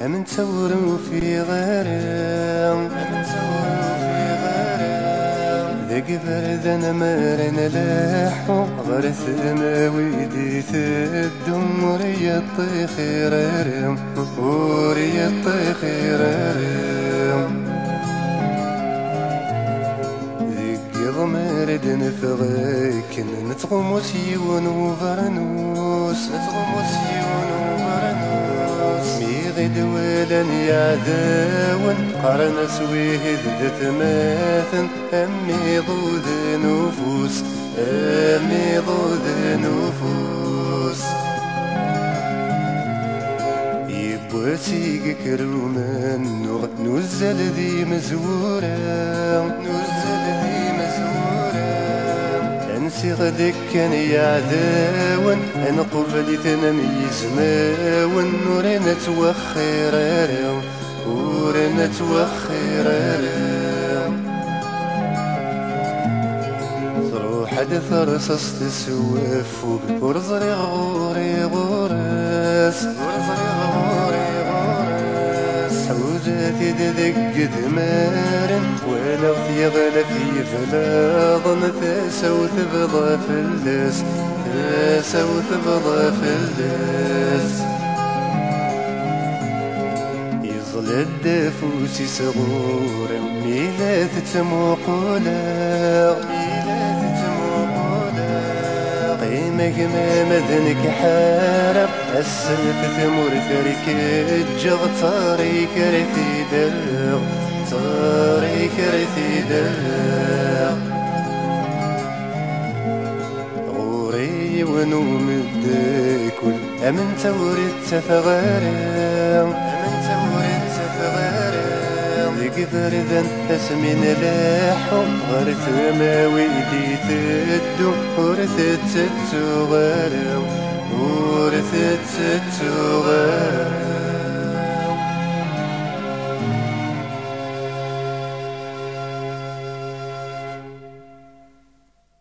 أمن تورو في غرام ذاك بردنا مرن لحو غرث ماويدي ثدم وريطي خيرارم وريطي خيرارم ذيك ضمرد نفغيك نتغمو سيون وفرنوس ميغد ولن يعداون قرن سويه ذات ماثن أمي ضود نفوس أمي ضود نفوس يبوسيك كرومان نزل ذي مزورة انسي غدك كان يعداون انا قبلي تنميز ماون ورنا توخر ورنا توخر روح حدث رصص تسوف ورزري غوري غورس حوجاتي تدق دمارن ولو يغلى في فلاض ثاسا وثبضى في اللس ثاسا وثبضى في اللس يظل الدافوس صغور ميلاد تموقولا قيمك ما مذنك حارب السلف ثمور ثريك الجغ طاريك رثي دلغ طاريك رثي دلغ غوري ونوم الداكل أمن تورد تفغارم ذيك بردن اسمين لاحو غرث ماويدي تدو ورثت تتغارم ورثت تتغارم